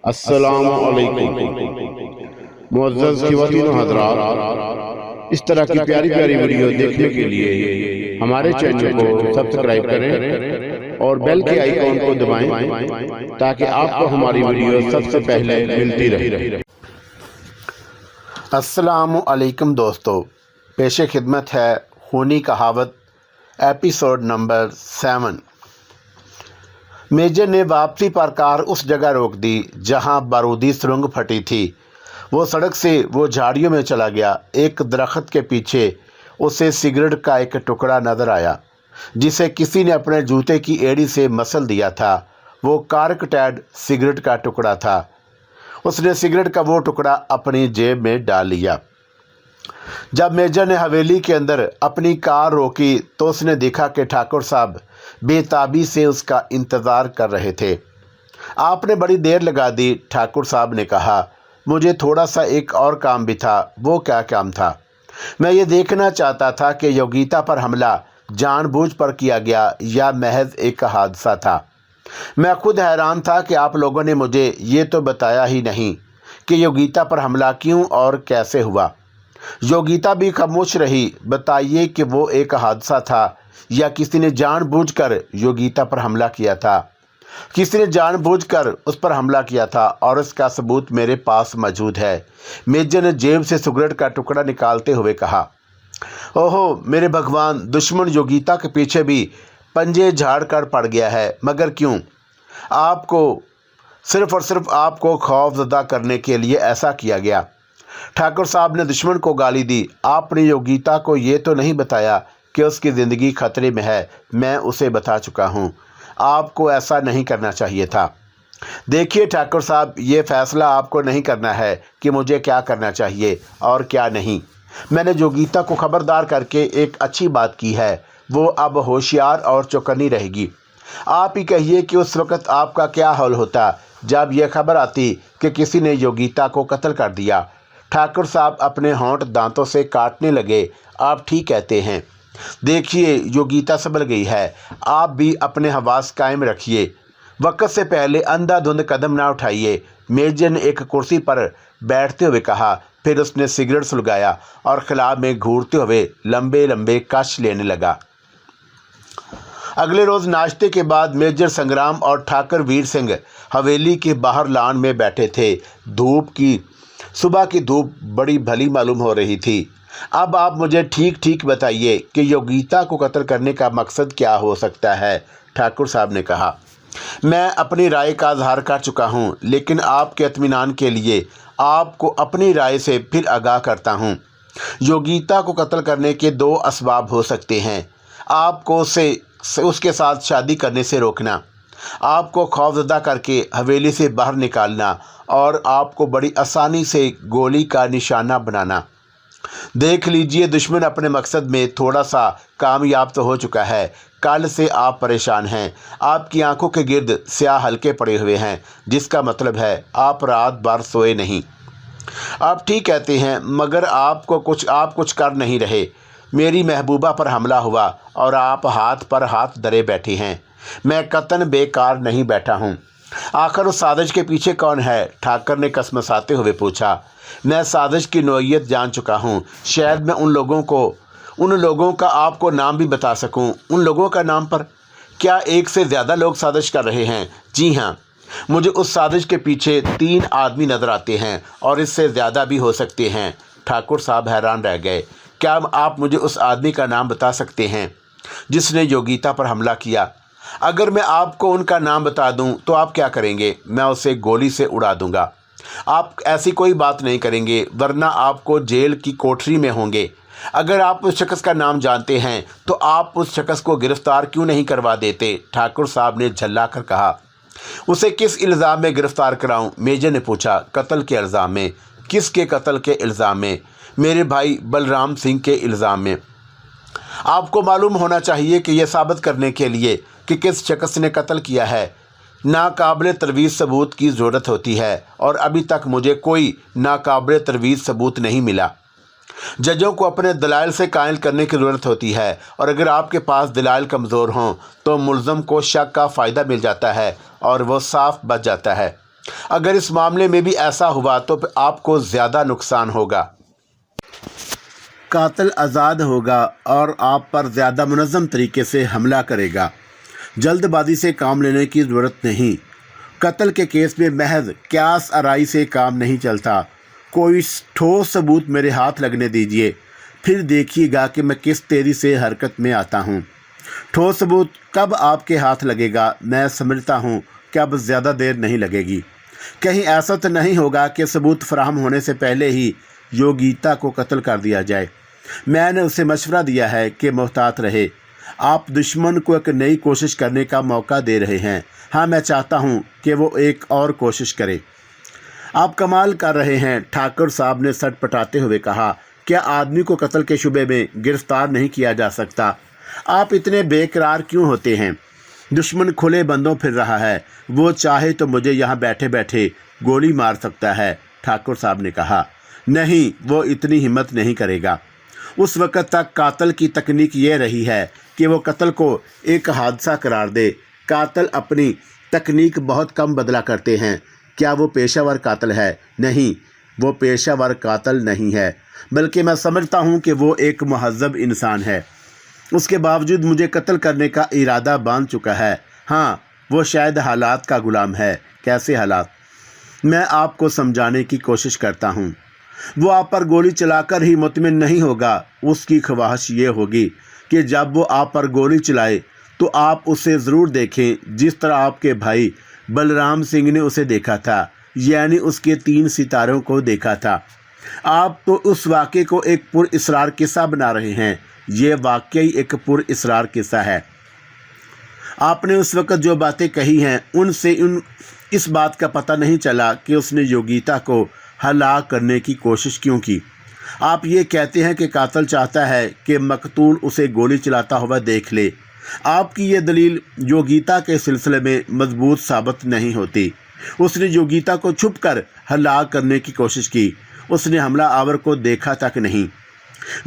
अस्सलामु अलैकुम मुअज़्ज़ज़ ख़वातीन व हज़रात, इस तरह की प्यारी प्यारी वीडियो देखने के लिए हमारे चैनल को सब्सक्राइब करें और बेल के आइकॉन को दबाएं ताकि आपको हमारी वीडियो सबसे पहले मिलती रहे। अस्सलामु अलैकुम दोस्तों, पेशे खिदमत है खूनी कहावत एपिसोड नंबर 7। मेजर ने वापसी पर कार उस जगह रोक दी जहां बारूदी सुरंग फटी थी। वो सड़क से वो झाड़ियों में चला गया। एक दरख्त के पीछे उसे सिगरेट का एक टुकड़ा नजर आया जिसे किसी ने अपने जूते की एड़ी से मसल दिया था। वो कार्कटैड सिगरेट का टुकड़ा था। उसने सिगरेट का वो टुकड़ा अपनी जेब में डाल लिया। जब मेजर ने हवेली के अंदर अपनी कार रोकी तो उसने देखा कि ठाकुर साहब बेताबी से उसका इंतज़ार कर रहे थे। आपने बड़ी देर लगा दी, ठाकुर साहब ने कहा। मुझे थोड़ा सा एक और काम भी था। वो क्या काम था? मैं ये देखना चाहता था कि योगिता पर हमला जानबूझ पर किया गया या महज एक हादसा था। मैं खुद हैरान था कि आप लोगों ने मुझे ये तो बताया ही नहीं कि योगिता पर हमला क्यों और कैसे हुआ। योगिता भी खामोश रही। बताइए कि वो एक हादसा था या किसी ने जानबूझकर योगिता पर हमला किया था? किसी ने जानबूझकर उस पर हमला किया था और इसका सबूत मेरे पास मौजूद है। मेजर ने जेब से सिगरेट का टुकड़ा निकालते हुए कहा। ओहो मेरे भगवान, दुश्मन योगिता के पीछे भी पंजे झाड़ कर पड़ गया है। मगर क्यों? आपको सिर्फ और सिर्फ आपको खौफजदा करने के लिए ऐसा किया गया। ठाकुर साहब ने दुश्मन को गाली दी। आपने योगिता को ये तो नहीं बताया कि उसकी ज़िंदगी खतरे में है। मैं उसे बता चुका हूँ। आपको ऐसा नहीं करना चाहिए था। देखिए ठाकुर साहब, ये फ़ैसला आपको नहीं करना है कि मुझे क्या करना चाहिए और क्या नहीं। मैंने योगिता को खबरदार करके एक अच्छी बात की है। वो अब होशियार और चौकन्नी रहेगी। आप ही कहिए कि उस वक़्त आपका क्या हाल होता जब यह खबर आती कि किसी ने योगिता को कत्ल कर दिया। ठाकुर साहब अपने होंठ दांतों से काटने लगे। आप ठीक कहते हैं। देखिए योगिता संभल गई है। आप भी अपने हवास कायम रखिए। वक्त से पहले अंधाधुंध कदम ना उठाइए। मेजर ने एक कुर्सी पर बैठते हुए कहा। फिर उसने सिगरेट सुलगाया और खिला में घूरते हुए लंबे लंबे कश लेने लगा। अगले रोज़ नाश्ते के बाद मेजर संग्राम और ठाकुर वीर सिंह हवेली के बाहर लान में बैठे थे। सुबह की धूप बड़ी भली मालूम हो रही थी। अब आप मुझे ठीक ठीक बताइए कि योगिता को कत्ल करने का मकसद क्या हो सकता है? ठाकुर साहब ने कहा। मैं अपनी राय का इज़हार कर चुका हूँ, लेकिन आपके इत्मीनान के लिए आपको अपनी राय से फिर आगाह करता हूँ। योगिता को कत्ल करने के दो असबाब हो सकते हैं। आपको उसके साथ शादी करने से रोकना, आपको खौफजदा करके हवेली से बाहर निकालना और आपको बड़ी आसानी से गोली का निशाना बनाना। देख लीजिए, दुश्मन अपने मकसद में थोड़ा सा कामयाब तो हो चुका है। कल से आप परेशान हैं। आपकी आंखों के गिर्द स्याह हल्के पड़े हुए हैं, जिसका मतलब है आप रात भर सोए नहीं। आप ठीक कहते हैं, मगर आप कुछ कर नहीं रहे। मेरी महबूबा पर हमला हुआ और आप हाथ पर हाथ धरे बैठे हैं। मैं कतन बेकार नहीं बैठा हूँ। आखिर उस साजिश के पीछे कौन है? ठाकुर ने कसमसाते हुए पूछा। मैं साजिश की नौइयत जान चुका हूँ। शायद मैं उन लोगों का आपको नाम भी बता सकूँ। उन लोगों का नाम पर क्या एक से ज़्यादा लोग साजिश कर रहे हैं? जी हाँ, मुझे उस साजिश के पीछे 3 आदमी नज़र आते हैं और इससे ज़्यादा भी हो सकते हैं। ठाकुर साहब हैरान रह गए। क्या आप मुझे उस आदमी का नाम बता सकते हैं जिसने योगिता पर हमला किया? अगर मैं आपको उनका नाम बता दूं तो आप क्या करेंगे? मैं उसे गोली से उड़ा दूंगा। आप ऐसी कोई बात नहीं करेंगे, वरना आपको जेल की कोठरी में होंगे। अगर आप उस शख्स का नाम जानते हैं तो आप उस शख्स को गिरफ्तार क्यों नहीं करवा देते? ठाकुर साहब ने झल्ला कर कहा। उसे किस इल्ज़ाम में गिरफ्तार कराऊं? मेजर ने पूछा। कत्ल के इल्ज़ाम में। किसके कत्ल के इल्ज़ाम में? मेरे भाई बलराम सिंह के इल्ज़ाम में। आपको मालूम होना चाहिए कि यह साबित करने के लिए कि किस शख्स ने कत्ल किया है, नाकाबिल तरवीज सबूत की ज़रूरत होती है और अभी तक मुझे कोई नाकाबिल तरवीज सबूत नहीं मिला। जजों को अपने दलाइल से कायल करने की ज़रूरत होती है और अगर आपके पास दलाइल कमज़ोर हों तो मुल्ज़म को शक का फ़ायदा मिल जाता है और वह साफ बच जाता है। अगर इस मामले में भी ऐसा हुआ तो फिर आपको ज़्यादा नुकसान होगा। कातिल आज़ाद होगा और आप पर ज़्यादा मुनज़्ज़म तरीके से हमला करेगा। जल्दबाजी से काम लेने की ज़रूरत नहीं। कत्ल के केस में महज क्यास आराई से काम नहीं चलता। कोई ठोस सबूत मेरे हाथ लगने दीजिए, फिर देखिएगा कि मैं किस तेज़ी से हरकत में आता हूँ। ठोस सबूत कब आपके हाथ लगेगा? मैं समझता हूँ कि अब ज़्यादा देर नहीं लगेगी। कहीं ऐसा तो नहीं होगा कि सबूत फराहम होने से पहले ही योगिता को कत्ल कर दिया जाए। मैंने उसे मशवरा दिया है कि मोहतात रहे। आप दुश्मन को एक नई कोशिश करने का मौका दे रहे हैं। हाँ, मैं चाहता हूँ कि वो एक और कोशिश करे। आप कमाल कर रहे हैं, ठाकुर साहब ने सटपटाते हुए कहा। क्या आदमी को कत्ल के शुबे में गिरफ्तार नहीं किया जा सकता? आप इतने बेकरार क्यों होते हैं? दुश्मन खुले बंदों फिर रहा है। वो चाहे तो मुझे यहाँ बैठे बैठे गोली मार सकता है, ठाकुर साहब ने कहा। नहीं, वो इतनी हिम्मत नहीं करेगा। उस वक़्त तक कातल की तकनीक ये रही है कि वो कत्ल को एक हादसा करार दे। कातल अपनी तकनीक बहुत कम बदला करते हैं। क्या वो पेशावर कातल है? नहीं, वो पेशावर कातल नहीं है, बल्कि मैं समझता हूँ कि वो एक मुहज़्ज़ब इंसान है। उसके बावजूद मुझे कत्ल करने का इरादा बांध चुका है। हाँ, वो शायद हालात का गुलाम है। कैसे हालात? मैं आपको समझाने की कोशिश करता हूँ। वो आप पर गोली चलाकर ही मुतमिन नहीं होगा। उसकी ख्वाहिश ये होगी कि जब वो आप पर गोली चलाए तो आप उसे ज़रूर देखें जिस तरह आपके भाई बलराम सिंह ने उसे देखा था, यानी उसके 3 सितारों को देखा था। आप तो उस वाक़े को एक पुरअसरार किस्सा बना रहे हैं। ये वाकई एक पुरअसरार किस्सा है। आपने उस वक़्त जो बातें कही हैं उनसे इस बात का पता नहीं चला कि उसने योगिता को हलाक करने की कोशिश क्यों की। आप ये कहते हैं कि कातिल चाहता है कि मकतूल उसे गोली चलाता हुआ देख ले। आपकी ये दलील योगिता के सिलसिले में मजबूत साबित नहीं होती। उसने योगिता को छुपकर हलाक करने की कोशिश की। उसने हमला आवर को देखा तक नहीं।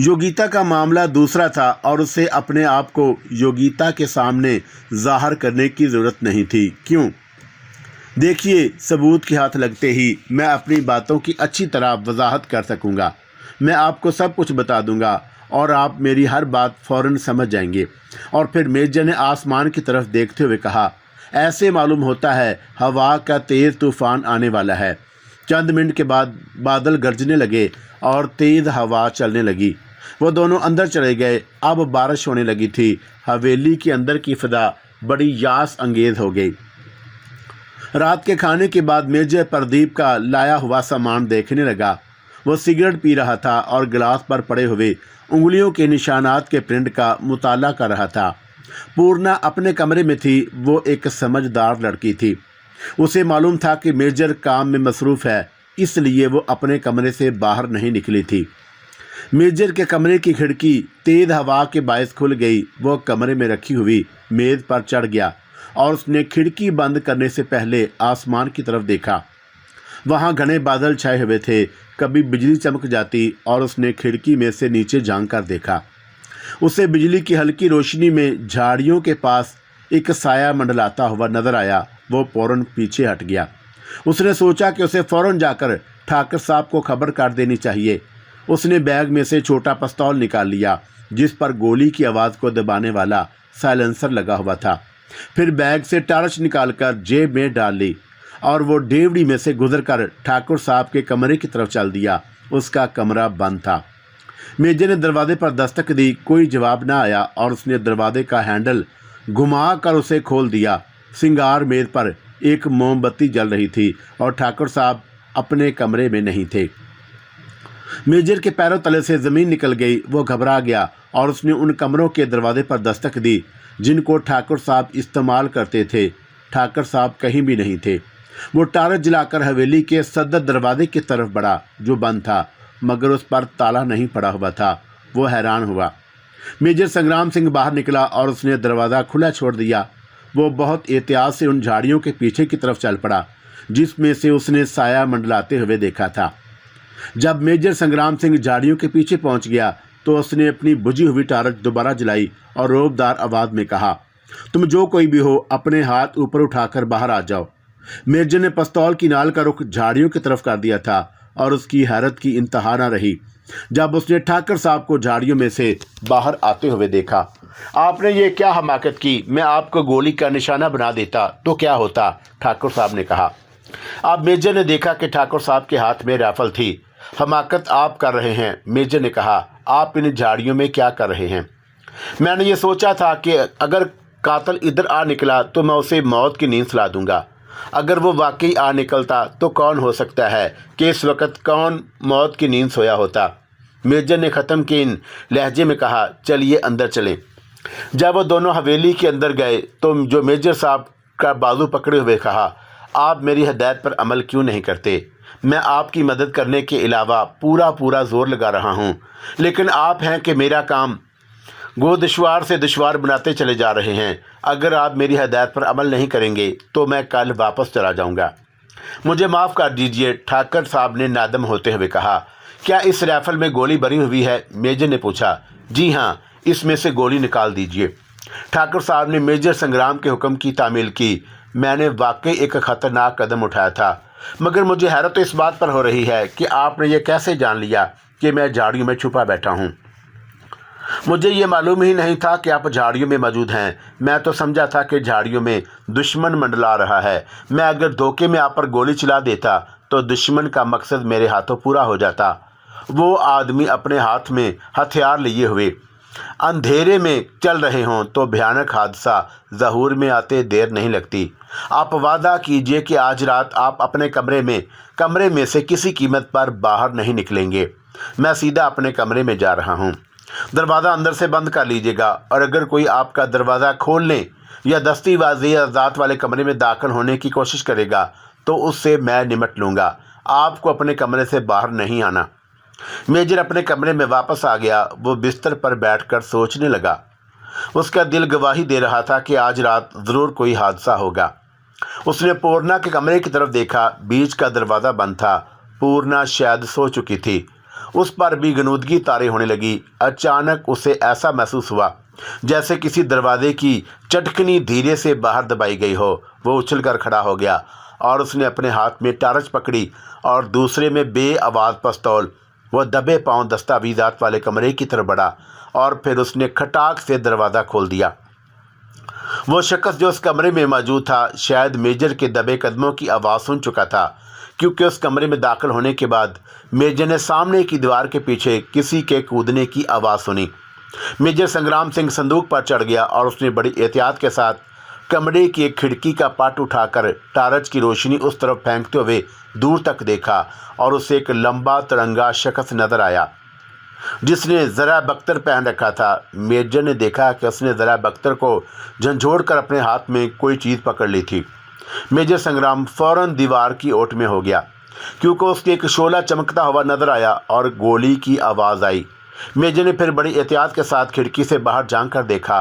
योगिता का मामला दूसरा था और उसे अपने आप को योगिता के सामने जाहिर करने की ज़रूरत नहीं थी। क्यों? देखिए, सबूत के हाथ लगते ही मैं अपनी बातों की अच्छी तरह वजाहत कर सकूंगा। मैं आपको सब कुछ बता दूंगा और आप मेरी हर बात फ़ौरन समझ जाएंगे। और फिर मेजर ने आसमान की तरफ देखते हुए कहा, ऐसे मालूम होता है हवा का तेज़ तूफ़ान आने वाला है। चंद मिनट के बाद बादल गरजने लगे और तेज़ हवा चलने लगी। वो दोनों अंदर चले गए। अब बारिश होने लगी थी। हवेली के अंदर की फ़िज़ा बड़ी यास अंगेज़ हो गई। रात के खाने के बाद मेजर प्रदीप का लाया हुआ सामान देखने लगा। वो सिगरेट पी रहा था और गिलास पर पड़े हुए उंगलियों के निशानात के प्रिंट का मुताला कर रहा था। पूर्णा अपने कमरे में थी। वो एक समझदार लड़की थी। उसे मालूम था कि मेजर काम में मसरूफ़ है, इसलिए वो अपने कमरे से बाहर नहीं निकली थी। मेजर के कमरे की खिड़की तेज़ हवा के बायस खुल गई। वो कमरे में रखी हुई मेज़ पर चढ़ गया और उसने खिड़की बंद करने से पहले आसमान की तरफ देखा। वहाँ घने बादल छाए हुए थे। कभी बिजली चमक जाती और उसने खिड़की में से नीचे झांक कर देखा। उसे बिजली की हल्की रोशनी में झाड़ियों के पास एक साया मंडलाता हुआ नजर आया। वो फ़ौरन पीछे हट गया। उसने सोचा कि उसे फ़ौरन जाकर ठाकुर साहब को खबर कर देनी चाहिए। उसने बैग में से छोटा पिस्तौल निकाल लिया जिस पर गोली की आवाज़ को दबाने वाला साइलेंसर लगा हुआ था। फिर बैग से टार्च निकालकर जेब में डाल ली और वो डेवड़ी में से गुजरकर ठाकुर साहब के कमरे की तरफ चल दिया। उसका कमरा बंद था। मेजर ने दरवाजे पर दस्तक दी। कोई जवाब न आया और उसने दरवाजे का हैंडल घुमा कर उसे खोल दिया। सिंगार मेज पर एक मोमबत्ती जल रही थी और ठाकुर साहब अपने कमरे में नहीं थे। मेजर के पैरों तले से ज़मीन निकल गई। वो घबरा गया और उसने उन कमरों के दरवाजे पर दस्तक दी जिनको ठाकुर साहब इस्तेमाल करते थे। ठाकुर साहब कहीं भी नहीं थे। वो टार्च जलाकर हवेली के सदर दरवाजे की तरफ बढ़ा जो बंद था, मगर उस पर ताला नहीं पड़ा हुआ था। वो हैरान हुआ। मेजर संग्राम सिंह बाहर निकला और उसने दरवाज़ा खुला छोड़ दिया। वो बहुत एहतियात से उन झाड़ियों के पीछे की तरफ चल पड़ा जिसमें से उसने साया मंडलाते हुए देखा था। जब मेजर संग्राम सिंह झाड़ियों के पीछे पहुंच गया तो उसने अपनी बुझी हुई टार्च दोबारा जलाई और रोबदार आवाज़ में कहा, तुम जो कोई भी हो अपने हाथ ऊपर उठाकर बाहर आ जाओ। मेजर ने पिस्तौल की नाल का रुख झाड़ियों की तरफ कर दिया था और उसकी हैरत की इंतहा न रही जब उसने ठाकर साहब को झाड़ियों में से बाहर आते हुए देखा। आपने ये क्या हमाकत की? मैं आपको गोली का निशाना बना देता तो क्या होता? ठाकुर साहब ने कहा। अब मेजर ने देखा कि ठाकुर साहब के हाथ में राइफल थी। हमाकत आप कर रहे हैं, मेजर ने कहा। आप इन झाड़ियों में क्या कर रहे हैं? मैंने ये सोचा था कि अगर कातिल इधर आ निकला तो मैं उसे मौत की नींद सुला दूंगा। अगर वो वाकई आ निकलता तो कौन हो सकता है कि इस वक्त कौन मौत की नींद सोया होता। मेजर ने ख़त्म के इन लहजे में कहा, चलिए अंदर चलें। जब वो दोनों हवेली के अंदर गए तो जो मेजर साहब का बाजू पकड़े हुए कहा, आप मेरी हिदायत पर अमल क्यों नहीं करते? मैं आपकी मदद करने के अलावा पूरा ज़ोर लगा रहा हूँ, लेकिन आप हैं कि मेरा काम गो दुश्वार से दुश्वार बनाते चले जा रहे हैं। अगर आप मेरी हिदायत पर अमल नहीं करेंगे तो मैं कल वापस चला जाऊंगा। मुझे माफ़ कर दीजिए, ठाकर साहब ने नादम होते हुए कहा। क्या इस राइफल में गोली भरी हुई है? मेजर ने पूछा। जी हाँ, इसमें से गोली निकाल दीजिए। ठाकर साहब ने मेजर संग्राम के हुक्म की तामील की। मैंने वाकई एक ख़तरनाक कदम उठाया था, मगर मुझे हैरत तो इस बात पर हो रही है कि आपने ये कैसे जान लिया कि मैं झाड़ियों में छुपा बैठा हूँ। मुझे ये मालूम ही नहीं था कि आप झाड़ियों में मौजूद हैं। मैं तो समझा था कि झाड़ियों में दुश्मन मंडला रहा है। मैं अगर धोखे में आप पर गोली चला देता तो दुश्मन का मकसद मेरे हाथों पूरा हो जाता। वो आदमी अपने हाथ में हथियार लिए हुए अंधेरे में चल रहे हों तो भयानक हादसा ज़हूर में आते देर नहीं लगती। आप वादा कीजिए कि आज रात आप अपने कमरे में से किसी कीमत पर बाहर नहीं निकलेंगे। मैं सीधा अपने कमरे में जा रहा हूँ। दरवाज़ा अंदर से बंद कर लीजिएगा और अगर कोई आपका दरवाज़ा खोलने या दस्तीबाजी या ज़ात वाले कमरे में दाखिल होने की कोशिश करेगा तो उससे मैं निमट लूँगा। आपको अपने कमरे से बाहर नहीं आना। मेजर अपने कमरे में वापस आ गया। वो बिस्तर पर बैठकर सोचने लगा। उसका दिल गवाही दे रहा था कि आज रात ज़रूर कोई हादसा होगा। उसने पूर्णा के कमरे की तरफ देखा। बीच का दरवाज़ा बंद था। पूर्णा शायद सो चुकी थी। उस पर भी गनूदगी तारे होने लगी। अचानक उसे ऐसा महसूस हुआ जैसे किसी दरवाजे की चटकनी धीरे से बाहर दबाई गई हो। वो उछलकर खड़ा हो गया और उसने अपने हाथ में टार्च पकड़ी और दूसरे में बेआवाज़ पिस्तौल। वह दबे पांव दस्तावेज़ात वाले कमरे की तरफ बढ़ा और फिर उसने खटाक से दरवाज़ा खोल दिया। वो शख्स जो उस कमरे में मौजूद था शायद मेजर के दबे कदमों की आवाज़ सुन चुका था, क्योंकि उस कमरे में दाखिल होने के बाद मेजर ने सामने की दीवार के पीछे किसी के कूदने की आवाज़ सुनी। मेजर संग्राम सिंह संदूक पर चढ़ गया और उसने बड़ी एहतियात के साथ कमरे की एक खिड़की का पाट उठाकर टार्च की रोशनी उस तरफ फेंकते हुए दूर तक देखा और उसे एक लंबा तिरंगा शख्स नजर आया जिसने ज़रा बख्तर पहन रखा था। मेजर ने देखा कि उसने ज़रा बख्तर को झंझोड़कर अपने हाथ में कोई चीज़ पकड़ ली थी। मेजर संग्राम फौरन दीवार की ओट में हो गया क्योंकि उसके एक शोला चमकता हुआ नजर आया और गोली की आवाज़ आई। मेजर ने फिर बड़ी एहतियात के साथ खिड़की से बाहर झांक कर देखा।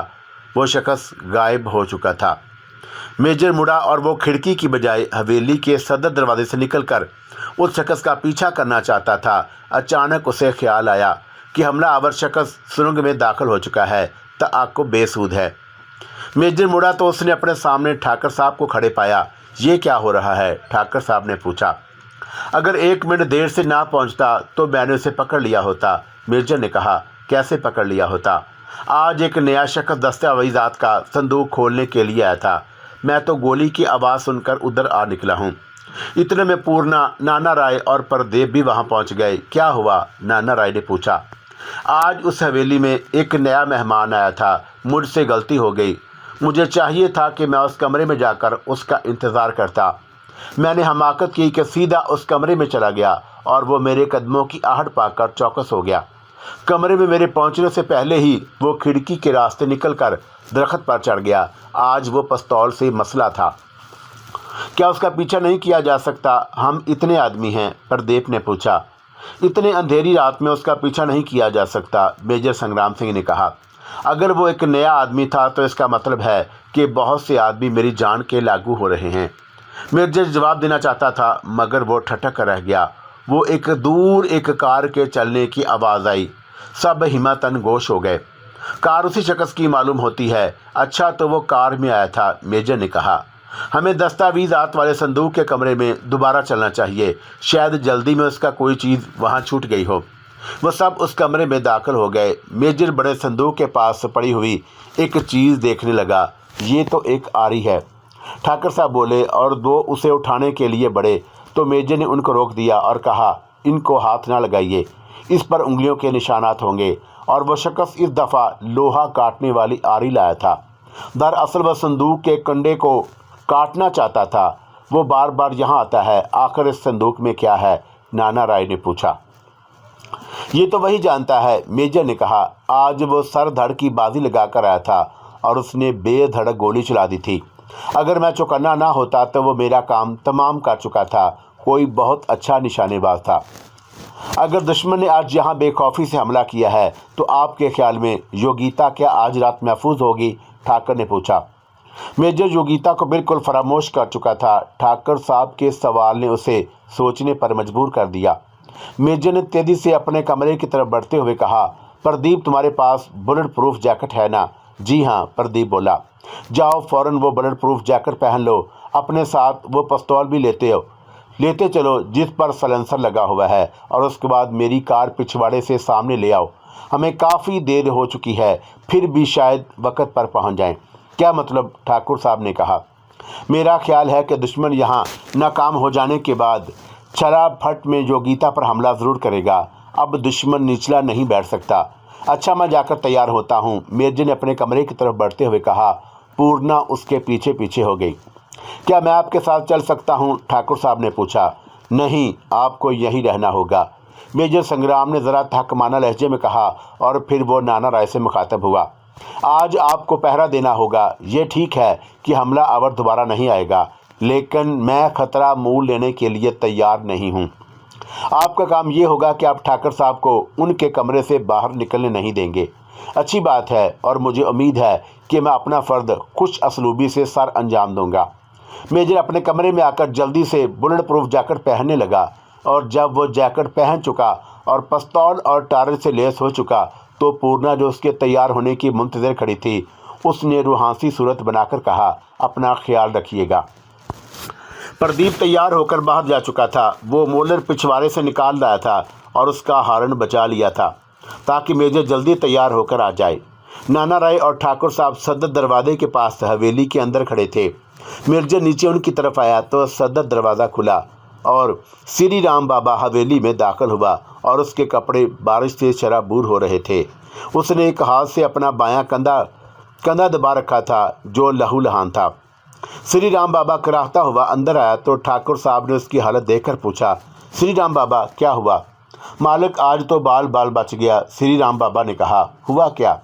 वो शख्स गायब हो चुका था। मेजर मुड़ा और वो खिड़की की बजाय हवेली के सदर दरवाजे से निकलकर उस शख्स का पीछा करना चाहता था। अचानक उसे ख्याल आया कि हमलावर शख्स सुरंग में दाखिल हो चुका है। तआक्कुब को बेसूद है। मेजर मुड़ा तो उसने अपने सामने ठाकर साहब को खड़े पाया। ये क्या हो रहा है? ठाकर साहब ने पूछा। अगर 1 मिनट देर से ना पहुंचता तो मैंने उसे पकड़ लिया होता। मेजर ने कहा। कैसे पकड़ लिया होता? आज एक नया शख्स दस्तावेज़ात का संदूक खोलने के लिए आया था। मैं तो गोली की आवाज़ सुनकर उधर आ निकला हूँ। इतने में पूर्णा, नाना राय और परदेव भी वहाँ पहुँच गए। क्या हुआ? नाना राय ने पूछा। आज उस हवेली में एक नया मेहमान आया था। मुझसे गलती हो गई। मुझे चाहिए था कि मैं उस कमरे में जाकर उसका इंतज़ार करता। मैंने हमाकत की कि सीधा उस कमरे में चला गया और वो मेरे कदमों की आहट पाकर चौकस हो गया। कमरे में मेरे पहुंचने से पहले ही वो खिड़की के रास्ते निकलकर दरख्त पर चढ़ गया। आज वो पिस्तौल से मसला था। क्या उसका पीछा नहीं किया जा सकता? हम इतने आदमी हैं, परदेव ने पूछा। इतने अंधेरी रात में उसका पीछा नहीं किया जा सकता, मेजर संग्राम सिंह ने कहा। अगर वो एक नया आदमी था तो इसका मतलब है कि बहुत से आदमी मेरी जान के लागू हो रहे हैं। मेजर जवाब देना चाहता था मगर वो ठटक रह गया। वो एक दूर एक कार के चलने की आवाज़ आई। सब हिम्मतन गोश हो गए। कार उसी शख्स की मालूम होती है। अच्छा, तो वो कार में आया था, मेजर ने कहा। हमें दस्तावेज़ात वाले संदूक के कमरे में दोबारा चलना चाहिए, शायद जल्दी में उसका कोई चीज़ वहाँ छूट गई हो। वो सब उस कमरे में दाखिल हो गए। मेजर बड़े संदूक के पास पड़ी हुई एक चीज़ देखने लगा। ये तो एक आरी है, ठाकर साहब बोले, और दो उसे उठाने के लिए बढ़े तो मेजर ने उनको रोक दिया और कहा, इनको हाथ ना लगाइए, इस पर उंगलियों के निशानात होंगे। और वह शख्स इस दफ़ा लोहा काटने वाली आरी लाया था। दरअसल वह संदूक के कंडे को काटना चाहता था। वो बार बार यहाँ आता है, आखिर इस संदूक में क्या है? नाना राय ने पूछा। ये तो वही जानता है, मेजर ने कहा। आज वो सर धड़ की बाजी लगा कर आया था और उसने बेधड़क गोली चला दी थी। अगर मैं चौकन्ना ना होता तो वो मेरा काम तमाम कर चुका था। कोई बहुत अच्छा निशानेबाज था। अगर दुश्मन ने आज यहाँ बेखौफी से हमला किया है तो आपके ख्याल में योगिता क्या आज रात महफूज होगी? ठाकर ने पूछा। मेजर योगिता को बिल्कुल फरामोश कर चुका था। ठाकर साहब के सवाल ने उसे सोचने पर मजबूर कर दिया। मेजर ने तेजी से अपने कमरे की तरफ बढ़ते हुए कहा, प्रदीप, तुम्हारे पास बुलेट प्रूफ जैकेट है ना? जी हाँ, प्रदीप बोला। जाओ फौरन वो बुलेट प्रूफ जैकेट पहन लो। अपने साथ वो पिस्तौल भी लेते चलो जिस पर सलेंसर लगा हुआ है, और उसके बाद मेरी कार पिछवाड़े से सामने ले आओ। हमें काफ़ी देर हो चुकी है, फिर भी शायद वक्त पर पहुंच जाएं। क्या मतलब? ठाकुर साहब ने कहा। मेरा ख्याल है कि दुश्मन यहाँ नाकाम हो जाने के बाद छला फट में योगिता पर हमला ज़रूर करेगा। अब दुश्मन निचला नहीं बैठ सकता। अच्छा, मैं जाकर तैयार होता हूँ, मेजर ने अपने कमरे की तरफ बढ़ते हुए कहा। पूर्णा उसके पीछे पीछे हो गई। क्या मैं आपके साथ चल सकता हूँ? ठाकुर साहब ने पूछा। नहीं, आपको यहीं रहना होगा, मेजर संग्राम ने ज़रा थकमाना लहजे में कहा। और फिर वो नाना राय से मुखातब हुआ। आज आपको पहरा देना होगा। ये ठीक है कि हमला आवर दोबारा नहीं आएगा, लेकिन मैं खतरा मोल लेने के लिए तैयार नहीं हूँ। आपका काम ये होगा कि आप ठाकर साहब को उनके कमरे से बाहर निकलने नहीं देंगे। अच्छी बात है, और मुझे उम्मीद है कि मैं अपना फ़र्द खुश असलूबी से सर अंजाम दूंगा। मेजर अपने कमरे में आकर जल्दी से बुलेट प्रूफ जैकेट पहनने लगा, और जब वो जैकेट पहन चुका और पिस्तौल और टारल से लैस हो चुका तो पूर्णा, जो उसके तैयार होने की मुंतज़िर खड़ी थी, उसने रूहानी सूरत बनाकर कहा, अपना ख्याल रखिएगा। प्रदीप तैयार होकर बाहर जा चुका था। वो मोलर पिछवाड़े से निकाल लाया था और उसका हारन बचा लिया था ताकि मेजर जल्दी तैयार होकर आ जाए। नाना राय और ठाकुर साहब सदर दरवाजे के पास हवेली के अंदर खड़े थे। मेजर नीचे उनकी तरफ आया तो सदर दरवाज़ा खुला और श्री राम बाबा हवेली में दाखिल हुआ, और उसके कपड़े बारिश से शराबूर हो रहे थे। उसने एक हाथ से अपना बायां कंधा दबा रखा था जो लहूलुहान था। श्री राम बाबा कराहता हुआ अंदर आया तो ठाकुर साहब ने उसकी हालत देखकर पूछा, श्री राम बाबा, क्या हुआ? मालिक, आज तो बाल बच गया। श्री राम बाबा ने कहा। हुआ क्या?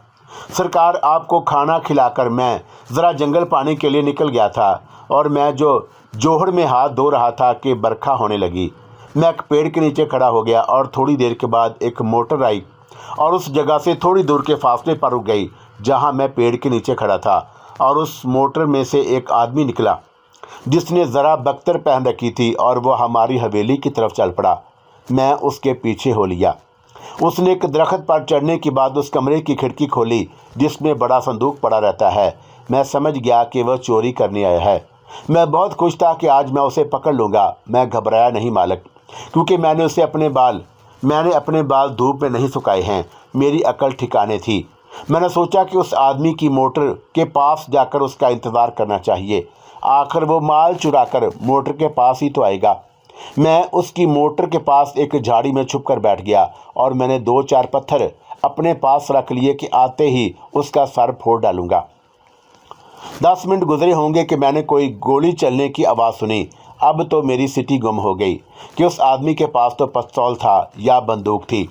सरकार, आपको खाना खिलाकर मैं ज़रा जंगल पानी के लिए निकल गया था, और मैं जो जोहड़ में हाथ धो रहा था कि बरखा होने लगी। मैं एक पेड़ के नीचे खड़ा हो गया, और थोड़ी देर के बाद एक मोटर आई और उस जगह से थोड़ी दूर के फासले पर रुक गई जहां मैं पेड़ के नीचे खड़ा था। और उस मोटर में से एक आदमी निकला जिसने ज़रा बख्तर पहन रखी थी, और वह हमारी हवेली की तरफ चल पड़ा। मैं उसके पीछे हो लिया। उसने एक दरख्त पर चढ़ने के बाद उस कमरे की खिड़की खोली जिसमें बड़ा संदूक पड़ा रहता है। मैं समझ गया कि वह चोरी करने आया है। मैं बहुत खुश था कि आज मैं उसे पकड़ लूँगा। मैं घबराया नहीं मालिक, क्योंकि मैंने अपने बाल धूप में नहीं सुखाए हैं। मेरी अकल ठिकाने थी। मैंने सोचा कि उस आदमी की मोटर के पास जाकर उसका इंतज़ार करना चाहिए। आखिर वो माल चुराकर मोटर के पास ही तो आएगा। मैं उसकी मोटर के पास एक झाड़ी में छुपकर बैठ गया, और मैंने 2-4 पत्थर अपने पास रख लिए कि आते ही उसका सर फोड़ डालूंगा। 10 मिनट गुजरे होंगे कि मैंने कोई गोली चलने की आवाज़ सुनी। अब तो मेरी सिटी गुम हो गई कि उस आदमी के पास तो पिस्तौल था या बंदूक थी।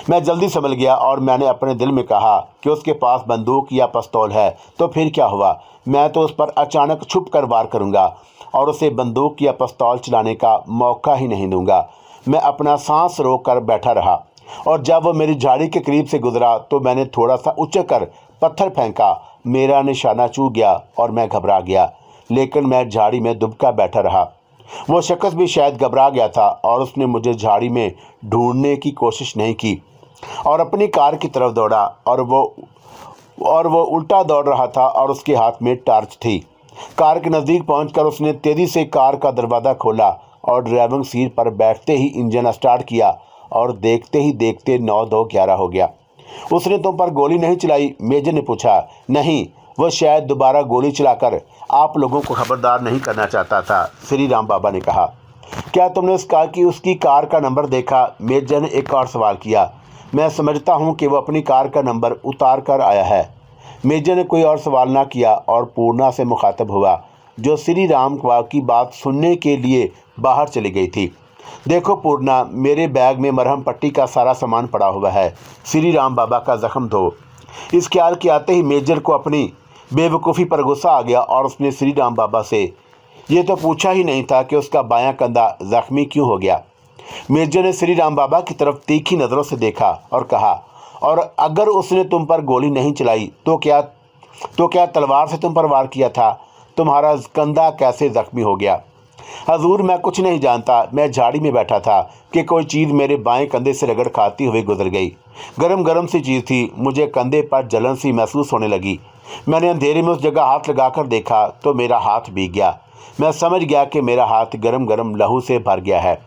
मैं जल्दी समझ गया, और मैंने अपने दिल में कहा कि उसके पास बंदूक या पिस्तौल है तो फिर क्या हुआ? मैं तो उस पर अचानक छुप कर वार करूँगा और उसे बंदूक या पिस्तौल चलाने का मौका ही नहीं दूंगा। मैं अपना सांस रोक कर बैठा रहा, और जब वो मेरी झाड़ी के करीब से गुजरा तो मैंने थोड़ा सा उछल कर पत्थर फेंका। मेरा निशाना चूक गया और मैं घबरा गया, लेकिन मैं झाड़ी में दुबका बैठा रहा। वो शख्स भी शायद घबरा गया था, और उसने मुझे झाड़ी में ढूंढने की कोशिश नहीं की और अपनी कार की तरफ दौड़ा। और वो उल्टा दौड़ रहा था, और उसके हाथ में टार्च थी। कार के नज़दीक पहुंचकर उसने तेज़ी से कार का दरवाज़ा खोला और ड्राइविंग सीट पर बैठते ही इंजन स्टार्ट किया और देखते ही देखते 9-2-11 हो गया। उसने तुम पर गोली नहीं चलाई? मेजर ने पूछा। नहीं, वह शायद दोबारा गोली चलाकर आप लोगों को खबरदार नहीं करना चाहता था, श्री राम बाबा ने कहा। क्या तुमने उसकी कार का नंबर देखा? मेजर ने एक और सवाल किया। मैं समझता हूँ कि वह अपनी कार का नंबर उतार कर आया है। मेजर ने कोई और सवाल ना किया और पूर्णा से मुखातब हुआ, जो श्री राम की बात सुनने के लिए बाहर चली गई थी। देखो पूर्णा, मेरे बैग में मरहम पट्टी का सारा सामान पड़ा हुआ है, श्री राम बाबा का जख्म धो। इस ख्याल के आते ही मेजर को अपनी बेवकूफ़ी पर गुस्सा आ गया और उसने श्री राम बाबा से ये तो पूछा ही नहीं था कि उसका बायां कंधा जख्मी क्यों हो गया। मेजर ने श्री राम बाबा की तरफ तीखी नज़रों से देखा और कहा, और अगर उसने तुम पर गोली नहीं चलाई तो क्या तलवार से तुम पर वार किया था? तुम्हारा कंधा कैसे जख्मी हो गया? हजूर, मैं कुछ नहीं जानता। मैं झाड़ी में बैठा था कि कोई चीज़ मेरे बाएं कंधे से रगड़ खाती हुई गुजर गई। गरम गरम सी चीज़ थी। मुझे कंधे पर जलन सी महसूस होने लगी। मैंने अंधेरे में उस जगह हाथ लगाकर देखा तो मेरा हाथ भीग गया। मैं समझ गया कि मेरा हाथ गरम गरम लहू से भर गया है।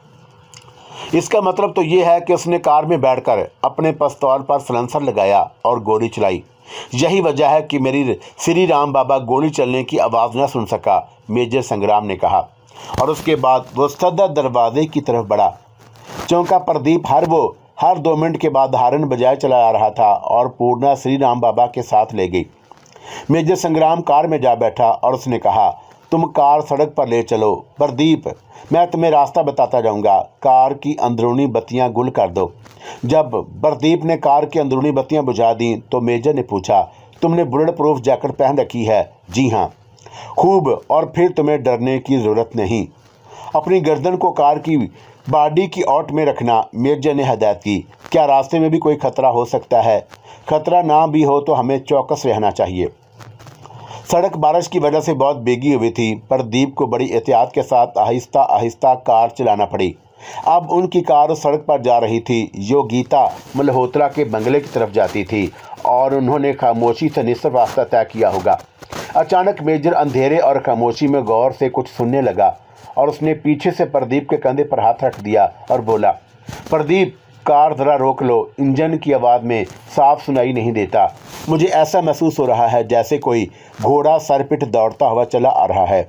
इसका मतलब तो ये है कि उसने कार में बैठकर अपने पिस्तौल पर सलेंसर लगाया और गोली चलाई। यही वजह है कि मेरी श्री राम बाबा गोली चलने की आवाज़ न सुन सका, मेजर संग्राम ने कहा। और उसके बाद वो सदा दरवाजे की तरफ बढ़ा। चौंका प्रदीप हर 2 मिनट के बाद हारन बजाए चला आ रहा था और पूर्णा श्री राम बाबा के साथ ले गई। मेजर संग्राम कार में जा बैठा और उसने कहा, तुम कार सड़क पर ले चलो। प्रदीप, मैं तुम्हें रास्ता बताता जाऊंगा। कार की अंदरूनी बत्तियां गुल कर दो। जब प्रदीप ने कार की अंदरूनी बत्तियां बुझा दी तो मेजर ने पूछा, तुमने बुलेट प्रूफ जैकेट पहन रखी है? जी हाँ। खूब, और फिर तुम्हें डरने की ज़रूरत नहीं। अपनी गर्दन को कार की बॉडी की ओट में रखना, मेजर ने हदायत की। क्या रास्ते में भी कोई खतरा हो सकता है? खतरा ना भी हो तो हमें चौकस रहना चाहिए। सड़क बारिश की वजह से बहुत भीगी हुई थी। प्रदीप को बड़ी एहतियात के साथ आहिस्ता आहिस्ता कार चलाना पड़ी। अब उनकी कार उस सड़क पर जा रही थी जो गीता मल्होत्रा के बंगले की तरफ जाती थी और उन्होंने खामोशी से निस्फ रास्ता तय किया होगा। अचानक मेजर अंधेरे और खामोशी में गौर से कुछ सुनने लगा और उसने पीछे से प्रदीप के कंधे पर हाथ रख दिया और बोला, प्रदीप, कार ज़रा रोक लो। इंजन की आवाज़ में साफ सुनाई नहीं देता। मुझे ऐसा महसूस हो रहा है जैसे कोई घोड़ा सरपिट दौड़ता हुआ चला आ रहा है।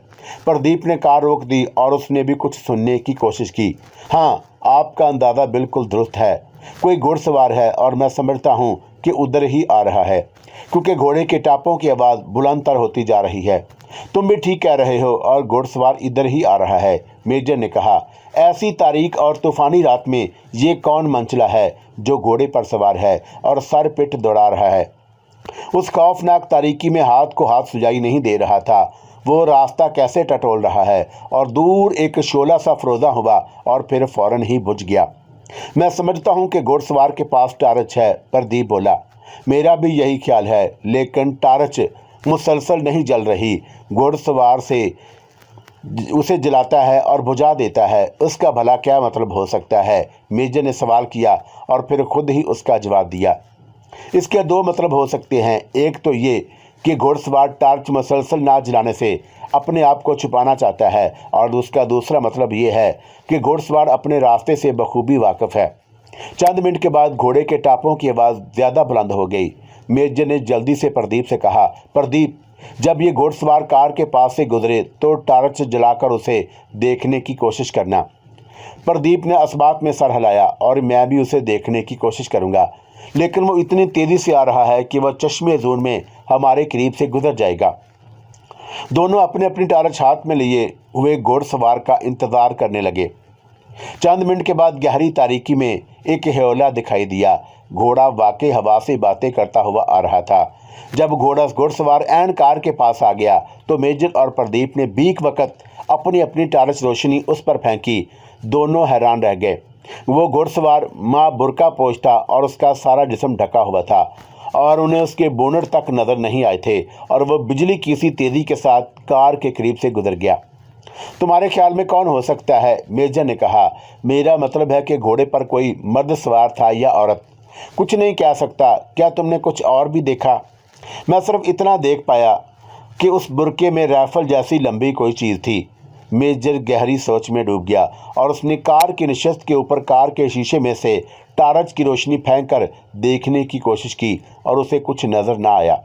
प्रदीप ने कार रोक दी और उसने भी कुछ सुनने की कोशिश की। हाँ, आपका अंदाज़ा बिल्कुल दुरुस्त है। कोई घुड़सवार है और मैं समझता हूँ कि उधर ही आ रहा है, क्योंकि घोड़े के टापों की आवाज़ बुलंदतर होती जा रही है। तुम भी ठीक कह रहे हो और घुड़सवार इधर ही आ रहा है, मेजर ने कहा। ऐसी तारीक और तूफ़ानी रात में ये कौन मंचला है जो घोड़े पर सवार है और सर पिट दौड़ा रहा है? उस खौफनाक तारीकी में हाथ को हाथ सुझाई नहीं दे रहा था। वो रास्ता कैसे टटोल रहा है और दूर एक शोला सा फरोजा हुआ और फिर फौरन ही बुझ गया। मैं समझता हूँ कि घुड़सवार के पास टार्च है, प्रदीप बोला। मेरा भी यही ख्याल है, लेकिन टार्च मुसलसल नहीं जल रही। घुड़सवार से उसे जलाता है और बुझा देता है, उसका भला क्या मतलब हो सकता है? मेजर ने सवाल किया और फिर खुद ही उसका जवाब दिया। इसके 2 मतलब हो सकते हैं। एक तो ये कि घुड़सवार टार्च मुसलसल ना जलाने से अपने आप को छुपाना चाहता है, और उसका दूसरा मतलब ये है कि घुड़सवार अपने रास्ते से बखूबी वाकिफ़ है। चंद मिनट के बाद घोड़े के टापों की आवाज़ ज़्यादा बुलंद हो गई। मेजर ने जल्दी से प्रदीप से कहा, प्रदीप, जब ये घुड़सवार कार के पास से गुजरे तो टार्च जलाकर उसे देखने की कोशिश करना। प्रदीप ने असबात में सर हिलाया, और मैं भी उसे देखने की कोशिश करूंगा, लेकिन वो इतनी तेज़ी से आ रहा है कि वह चश्मे ज़ून में हमारे करीब से गुजर जाएगा। दोनों अपने अपनी टार्च हाथ में लिए हुए घुड़सवार का इंतज़ार करने लगे। चंद मिनट के बाद गहरी तारीकी में एक ह्योला दिखाई दिया। घोड़ा वाकई हवा से बातें करता हुआ आ रहा था। जब घुड़सवार ऐन कार के पास आ गया तो मेजर और प्रदीप ने बीक वक्त अपनी अपनी टार्च रोशनी उस पर फेंकी। दोनों हैरान रह गए। वो घुड़सवार माँ बुरका पोश था और उसका सारा जिस्म ढका हुआ था और उन्हें उसके बोनट तक नज़र नहीं आए थे, और वह बिजली की सी तेज़ी के साथ कार के करीब से गुजर गया। तुम्हारे ख्याल में कौन हो सकता है? मेजर ने कहा। मेरा मतलब है कि घोड़े पर कोई मर्द सवार था या औरत। कुछ नहीं कह सकता। क्या तुमने कुछ और भी देखा? मैं सिर्फ इतना देख पाया, कि उस बुरके में राइफल जैसी लंबी कोई चीज़ थी। मेजर गहरी सोच में डूब गया और उसने कार की नशस्त के ऊपर कार के शीशे में से टार्च की रोशनी फेंक कर देखने की कोशिश की और उसे कुछ नजर ना आया।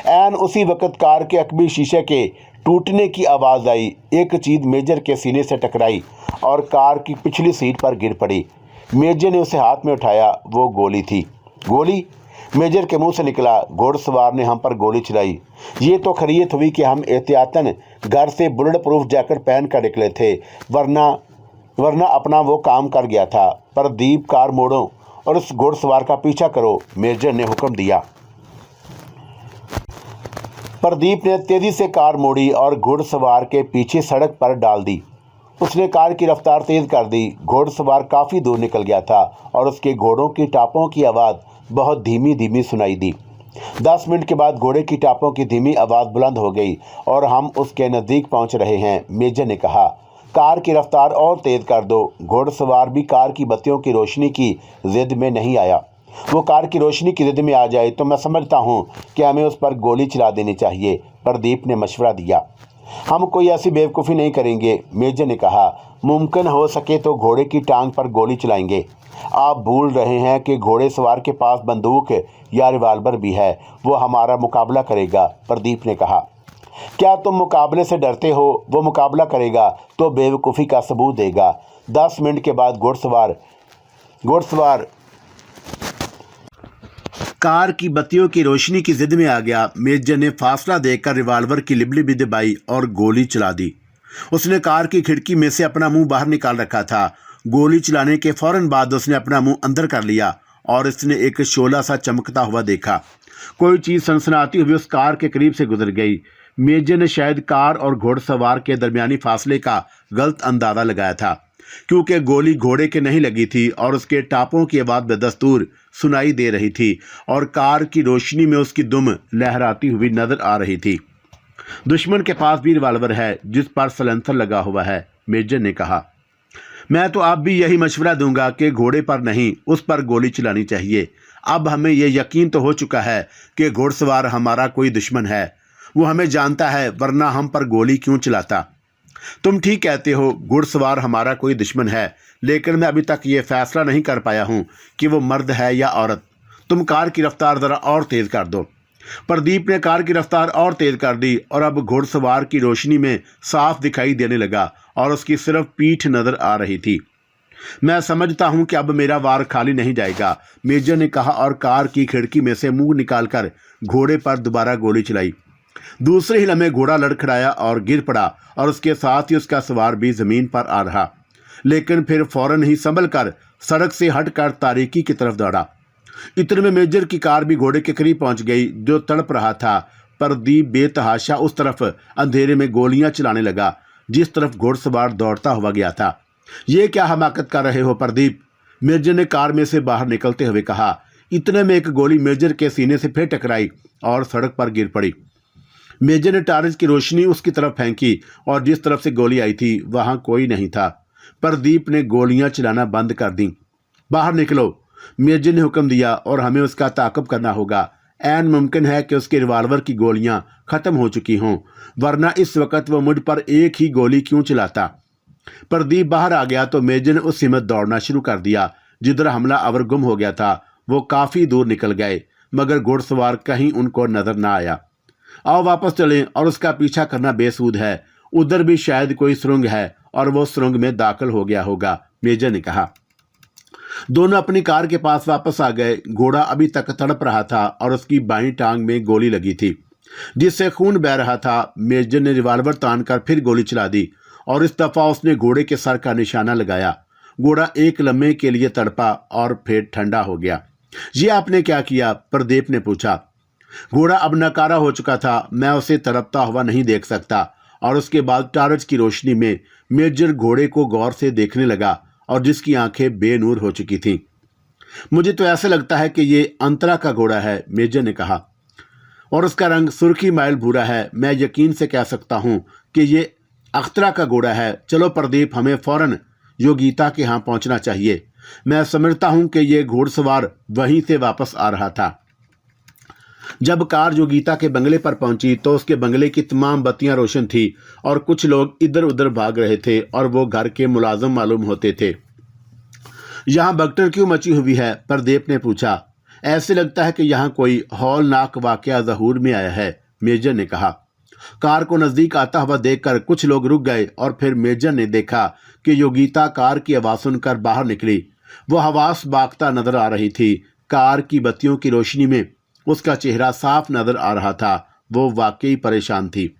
ऐन उसी वक्त कार के अकबी शीशे के टूटने की आवाज़ आई। एक चीज मेजर के सीने से टकराई और कार की पिछली सीट पर गिर पड़ी। मेजर ने उसे हाथ में उठाया। वो गोली थी। गोली? मेजर के मुंह से निकला। घोड़सवार ने हम पर गोली चलाई। ये तो खैरियत हुई कि हम एहतियातन घर से बुलेट प्रूफ जैकेट पहन कर निकले थे, वरना अपना वो काम कर गया था। प्रदीप, कार मोड़ो और उस घोड़सवार का पीछा करो, मेजर ने हुक्म दिया। प्रदीप ने तेजी से कार मोड़ी और घुड़सवार के पीछे सड़क पर डाल दी। उसने कार की रफ्तार तेज कर दी। घोड़सवार काफी दूर निकल गया था और उसके घोड़ों की टापों की आवाज़ बहुत धीमी धीमी सुनाई दी। 10 मिनट के बाद घोड़े की टापों की धीमी आवाज़ बुलंद हो गई और हम उसके नज़दीक पहुंच रहे हैं। मेजर ने कहा, कार की रफ्तार और तेज कर दो। घोड़सवार भी कार की बत्तियों की रोशनी की जिद में नहीं आया। वो कार की रोशनी की जिद में आ जाए तो मैं समझता हूँ कि हमें उस पर गोली चला देनी चाहिए, प्रदीप ने मशवरा दिया। हम कोई ऐसी बेवकूफ़ी नहीं करेंगे, मेजर ने कहा। मुमकिन हो सके तो घोड़े की टांग पर गोली चलाएंगे। आप भूल रहे हैं कि घोड़े सवार के पास बंदूक या रिवाल्वर भी है। वो हमारा मुकाबला करेगा, प्रदीप ने कहा। क्या तुम मुकाबले से डरते हो? वो मुकाबला करेगा तो बेवकूफ़ी का सबूत देगा। 10 मिनट के बाद घोड़सवार कार की बत्तियों की रोशनी की जिद में आ गया। मेजर ने फासला देखकर रिवाल्वर की लिबली भी दबाई और गोली चला दी। उसने कार की खिड़की में से अपना मुंह बाहर निकाल रखा था। गोली चलाने के फौरन बाद उसने अपना मुंह अंदर कर लिया और इसने एक शोला सा चमकता हुआ देखा। कोई चीज़ सनसनाती हुई उस कार के करीब से गुजर गई। मेजर ने शायद कार और घोड़सवार के दरमियानी फासले का गलत अंदाज़ा लगाया था, क्योंकि गोली घोड़े के नहीं लगी थी और उसके टापों की आवाज़ बेदस्तूर सुनाई दे रही थी और कार की रोशनी में उसकी दुम लहराती हुई नजर आ रही थी। दुश्मन के पास भी रिवाल्वर है जिस पर सलेंसर लगा हुआ है, मेजर ने कहा। मैं तो अब भी यही मशवरा दूंगा कि घोड़े पर नहीं, उस पर गोली चलानी चाहिए। अब हमें यह यकीन तो हो चुका है कि घोड़सवार हमारा कोई दुश्मन है। वो हमें जानता है, वरना हम पर गोली क्यों चलाता? तुम ठीक कहते हो, घुड़सवार हमारा कोई दुश्मन है, लेकिन मैं अभी तक ये फैसला नहीं कर पाया हूँ कि वो मर्द है या औरत। तुम कार की रफ्तार ज़रा और तेज़ कर दो। प्रदीप ने कार की रफ्तार और तेज़ कर दी और अब घुड़सवार की रोशनी में साफ दिखाई देने लगा और उसकी सिर्फ पीठ नज़र आ रही थी। मैं समझता हूँ कि अब मेरा वार खाली नहीं जाएगा, मेजर ने कहा और कार की खिड़की में से मुंह निकालकर घोड़े पर दोबारा गोली चलाई। दूसरे ही लम्हे घोड़ा लड़खड़ाया और गिर पड़ा और उसके साथ ही उसका सवार भी जमीन पर आ रहा, लेकिन फिर फौरन ही संभल कर सड़क से हटकर तारीकी की तरफ दौड़ा। इतने में मेजर की कार भी घोड़े के करीब पहुंच गई जो तड़प रहा था। प्रदीप बेतहाशा उस तरफ अंधेरे में गोलियां चलाने लगा जिस तरफ घोड़सवार दौड़ता हुआ गया था। ये क्या हमाकत कर रहे हो प्रदीप? मेजर ने कार में से बाहर निकलते हुए कहा। इतने में एक गोली मेजर के सीने से फिर टकराई और सड़क पर गिर पड़ी। मेजर ने टार्च की रोशनी उसकी तरफ फेंकी और जिस तरफ से गोली आई थी वहां कोई नहीं था। प्रदीप ने गोलियां चलाना बंद कर दी। बाहर निकलो, मेजर ने हुक्म दिया, और हमें उसका ताक़ब करना होगा। ऐन मुमकिन है कि उसके रिवाल्वर की गोलियां ख़त्म हो चुकी हों, वरना इस वक्त वो मुझ पर एक ही गोली क्यों चलाता? प्रदीप बाहर आ गया तो मेजर ने उस हिम्मत दौड़ना शुरू कर दिया जिधर हमला अवर गुम हो गया था। वो काफ़ी दूर निकल गए मगर घुड़सवार कहीं उनको नजर ना आया। आओ वापस चलें और उसका पीछा करना बेसूद है। उधर भी शायद कोई सुरंग है और वो सुरंग में दाखिल हो गया होगा, मेजर ने कहा। दोनों अपनी कार के पास वापस आ गए। घोड़ा अभी तक तड़प रहा था और उसकी बाईं टांग में गोली लगी थी जिससे खून बह रहा था। मेजर ने रिवाल्वर तानकर फिर गोली चला दी और इस दफा उसने घोड़े के सर का निशाना लगाया। घोड़ा एक लम्हे के लिए तड़पा और फिर ठंडा हो गया। ये आपने क्या किया? प्रदीप ने पूछा। घोड़ा अब नकारा हो चुका था, मैं उसे तड़पता हुआ नहीं देख सकता। और उसके बाद टार्च की रोशनी में मेजर घोड़े को गौर से देखने लगा और जिसकी आंखें बेनूर हो चुकी थीं। मुझे तो ऐसा लगता है कि ये अंतरा का घोड़ा है, मेजर ने कहा, और उसका रंग सुर्खी माइल भूरा है। मैं यकीन से कह सकता हूँ कि ये अख्तरा का घोड़ा है। चलो प्रदीप, हमें फौरन योगिता के यहाँ पहुँचना चाहिए। मैं समझता हूँ कि ये घोड़सवार वहीं से वापस आ रहा था। जब कार योगिता के बंगले पर पहुंची तो उसके बंगले की तमाम बत्तियां रोशन थी और कुछ लोग इधर उधर भाग रहे थे और वो घर के मुलाजिम मालूम होते थे। यहाँ भगदड़ क्यों मची हुई है? प्रदीप ने पूछा। ऐसे लगता है कि यहाँ कोई हौलनाक वाकया ज़हूर में आया है, मेजर ने कहा। कार को नजदीक आता हुआ देखकर कुछ लोग रुक गए और फिर मेजर ने देखा कि योगिता कार की आवाज सुनकर बाहर निकली। वो हवास बागता नजर आ रही थी। कार की बत्तियों की रोशनी में उसका चेहरा साफ नजर आ रहा था। वो वाकई परेशान थी।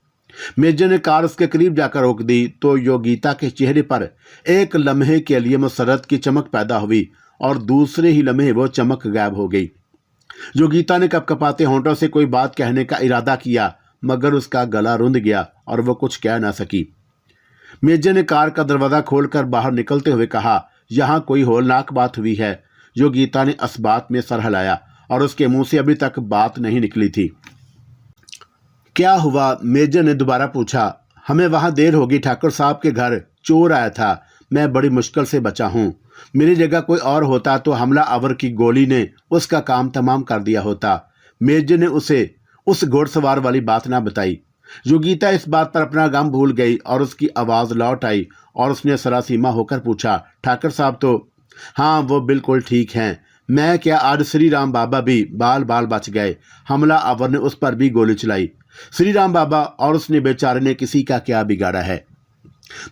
मेजर ने कार उसके करीब जाकर रोक दी तो योगिता के चेहरे पर एक लम्हे के लिए मसरत की चमक पैदा हुई और दूसरे ही लम्हे वो चमक गायब हो गई। योगिता ने कपकपाते होंठों से कोई बात कहने का इरादा किया मगर उसका गला रुंध गया और वो कुछ कह ना सकी। मेजर ने कार का दरवाजा खोलकर बाहर निकलते हुए कहा, यहाँ कोई होलनाक बात हुई है। योगिता ने इस बात में सर हिलाया और उसके मुंह से अभी तक बात नहीं निकली थी। क्या हुआ? मेजर ने दोबारा पूछा। हमें वहां देर होगी। ठाकुर साहब के घर चोर आया था। मैं बड़ी मुश्किल से बचा हूं। मेरी जगह कोई और होता तो हमला आवर की गोली ने उसका काम तमाम कर दिया होता। मेजर ने उसे उस घोड़सवार वाली बात ना बताई। योगिता इस बात पर अपना गम भूल गई और उसकी आवाज लौट आई और उसने सरासीमा होकर पूछा, ठाकुर साहब तो? हाँ, वो बिल्कुल ठीक हैं। मैं क्या, आज श्री राम बाबा भी बाल बाल बच गए। हमला आवर ने उस पर भी गोली चलाई। श्री राम बाबा और उसने बेचारे ने किसी का क्या बिगाड़ा है?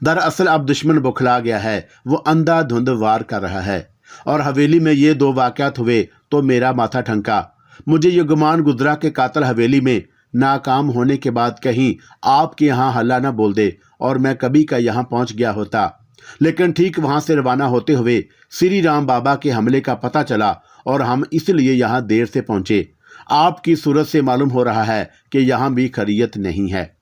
दरअसल अब दुश्मन बुखला गया है। वो अंधाधुंध वार कर रहा है और हवेली में ये दो वाकयात हुए तो मेरा माथा ठनका। मुझे ये गुमान गुजरा के कातिल हवेली में नाकाम होने के बाद कहीं आपके यहाँ हल्ला ना बोल दे और मैं कभी का यहाँ पहुँच गया होता। लेकिन ठीक वहाँ से रवाना होते हुए श्री राम बाबा के हमले का पता चला और हम इसलिए यहाँ देर से पहुँचे। आपकी सूरत से मालूम हो रहा है कि यहाँ भी खैरियत नहीं है।